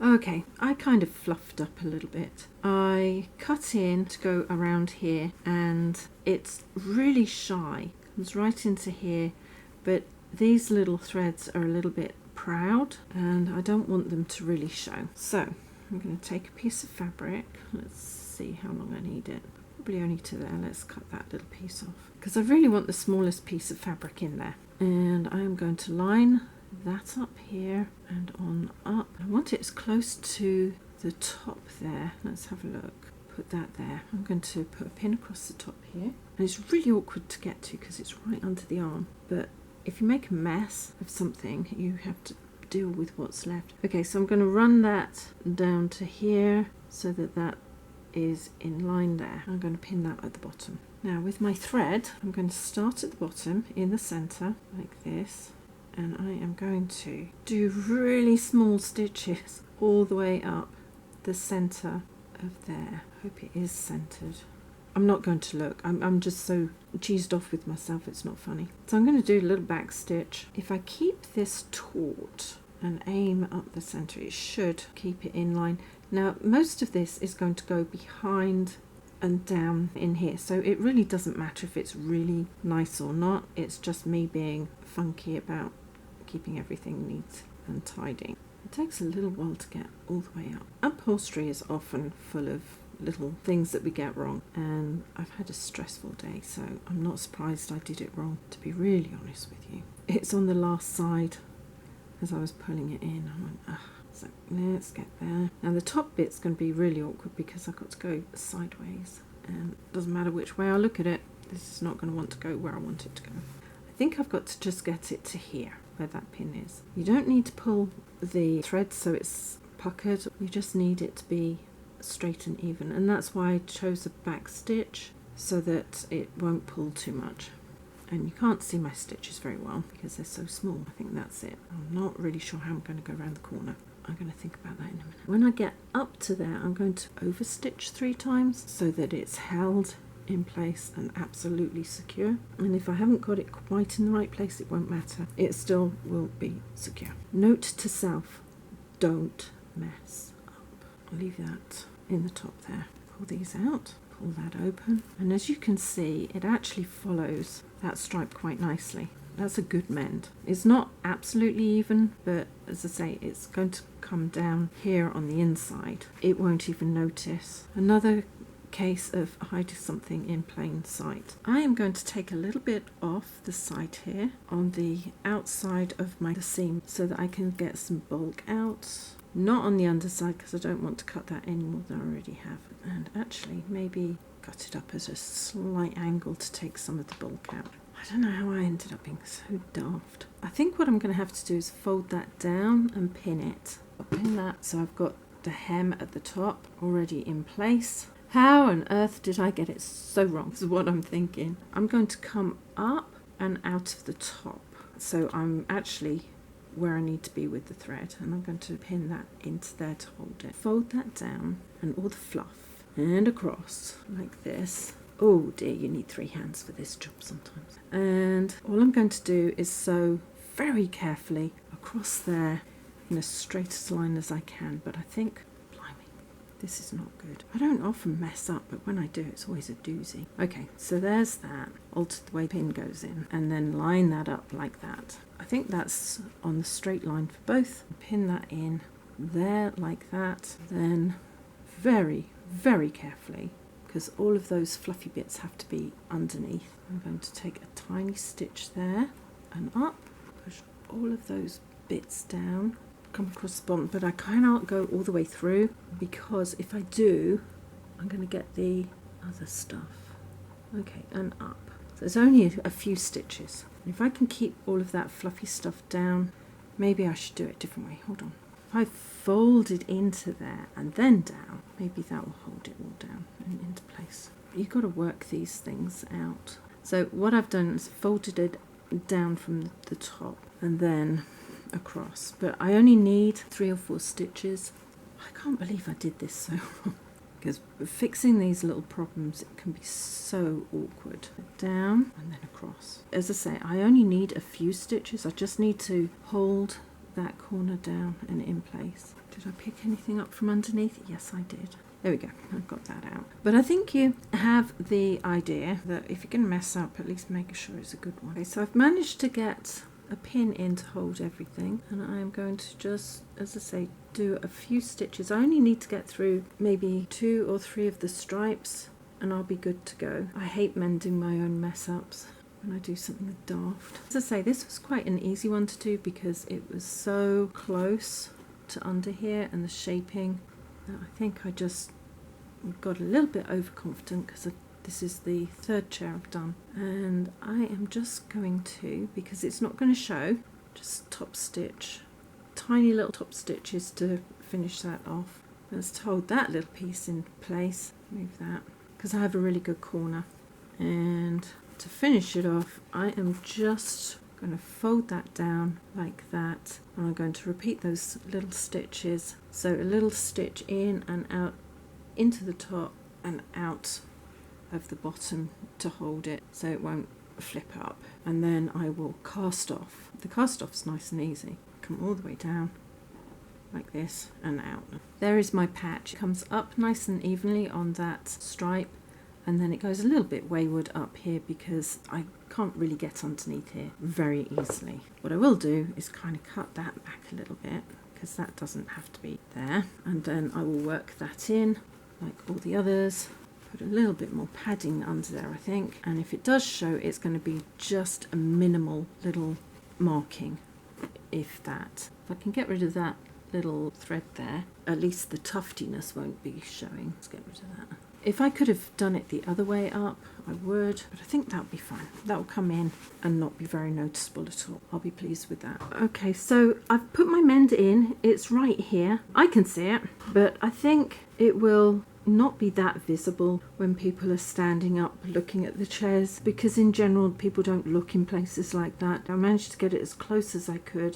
Okay, I kind of fluffed up a little bit. I cut in to go around here and it's really shy. It comes right into here, but these little threads are a little bit proud and I don't want them to really show. So I'm going to take a piece of fabric. Let's see how long I need it. Probably only to there. Let's cut that little piece off because I really want the smallest piece of fabric in there. And I am going to line that up here and on up. I want it as close to the top there. Let's have a look. Put that there. I'm going to put a pin across the top here. And it's really awkward to get to because it's right under the arm. But if you make a mess of something, you have to deal with what's left. Okay, so I'm going to run that down to here so that that is in line there. I'm going to pin that at the bottom. Now with my thread, I'm going to start at the bottom in the center like this. And I am going to do really small stitches all the way up the center of there. I hope it is centered. I'm not going to look. I'm just so cheesed off with myself, it's not funny. So I'm going to do a little back stitch. If I keep this taut and aim up the center, it should keep it in line. Now, most of this is going to go behind and down in here, so it really doesn't matter if it's really nice or not. It's just me being funky about keeping everything neat and tidy. It takes a little while to get all the way up. Upholstery is often full of little things that we get wrong, and I've had a stressful day, so I'm not surprised I did it wrong, to be really honest with you. It's on the last side as I was pulling it in. I went, ugh. So let's get there. Now the top bit's going to be really awkward because I've got to go sideways, and it doesn't matter which way I look at it, this is not going to want to go where I want it to go. I think I've got to just get it to here where that pin is. You don't need to pull the thread so it's puckered, you just need it to be straight and even, and that's why I chose a back stitch so that it won't pull too much. And you can't see my stitches very well because they're so small. I think that's it. I'm not really sure how I'm going to go around the corner. I'm going to think about that in a minute. When I get up to there, I'm going to overstitch 3 times so that it's held in place and absolutely secure. And if I haven't got it quite in the right place, it won't matter. It still will be secure. Note to self, don't mess up. I'll leave that in the top there. Pull these out, pull that open. And as you can see, it actually follows that stripe quite nicely. That's a good mend. It's not absolutely even, but as I say, it's going to come down here on the inside. It won't even notice. Another case of hiding something in plain sight. I am going to take a little bit off the side here on the outside of my seam so that I can get some bulk out. Not on the underside because I don't want to cut that any more than I already have. And actually maybe cut it up at a slight angle to take some of the bulk out. I don't know how I ended up being so daft. I think what I'm going to have to do is fold that down and pin it. I'll pin that so I've got the hem at the top already in place. How on earth did I get it so wrong? This is what I'm thinking. I'm going to come up and out of the top. So I'm actually where I need to be with the thread, and I'm going to pin that into there to hold it. Fold that down and all the fluff and across like this. Oh dear, you need 3 hands for this job sometimes. And all I'm going to do is sew very carefully across there in as straight a line as I can, but I think, blimey, this is not good. I don't often mess up, but when I do, it's always a doozy. Okay, so there's that. Alter the way the pin goes in, and then line that up like that. I think that's on the straight line for both. Pin that in there like that. Then very, very carefully, because all of those fluffy bits have to be underneath. I'm going to take a tiny stitch there and up, push all of those bits down, come across the bottom, but I cannot go all the way through because if I do, I'm going to get the other stuff. Okay, and up. So there's only a few stitches. If I can keep all of that fluffy stuff down, maybe I should do it a different way. Hold on. If I fold it into there and then down, maybe that will hold it all down and into place. You've got to work these things out. So what I've done is folded it down from the top and then across. But I only need 3 or 4 stitches. I can't believe I did this so wrong. Because fixing these little problems, it can be so awkward. Down and then across. As I say, I only need a few stitches. I just need to hold that corner down and in place. Did I pick anything up from underneath? Yes, I did. There we go, I've got that out. But I think you have the idea that if you're going to mess up, at least make sure it's a good one. Okay, so I've managed to get a pin in to hold everything, and I'm going to just, as I say, do a few stitches. I only need to get through maybe 2 or 3 of the stripes and I'll be good to go. I hate mending my own mess ups when I do something daft. As I say, this was quite an easy one to do because it was so close to under here and the shaping that I think I just got a little bit overconfident because this is the 3rd chair I've done, and I am just going to, because it's not going to show, just top stitch, tiny little top stitches to finish that off. Let's hold that little piece in place, move that, because I have a really good corner. And to finish it off, I am just going to fold that down like that, and I'm going to repeat those little stitches. So a little stitch in and out into the top and out of the bottom to hold it so it won't flip up, and then I will cast off. The cast off's nice and easy. Come all the way down like this and out. There is my patch. It comes up nice and evenly on that stripe, and then it goes a little bit wayward up here because I can't really get underneath here very easily. What I will do is kind of cut that back a little bit because that doesn't have to be there, and then I will work that in like all the others. Put a little bit more padding under there, I think, and if it does show, it's going to be just a minimal little marking, if that. If I can get rid of that little thread there, at least the tuftiness won't be showing. Let's get rid of that. If I could have done it the other way up, I would, but I think that'll be fine. That'll come in and not be very noticeable at all. I'll be pleased with that. Okay, so I've put my mend in. It's right here. I can see it, but I think it will not be that visible when people are standing up looking at the chairs, because in general people don't look in places like that. I managed to get it as close as I could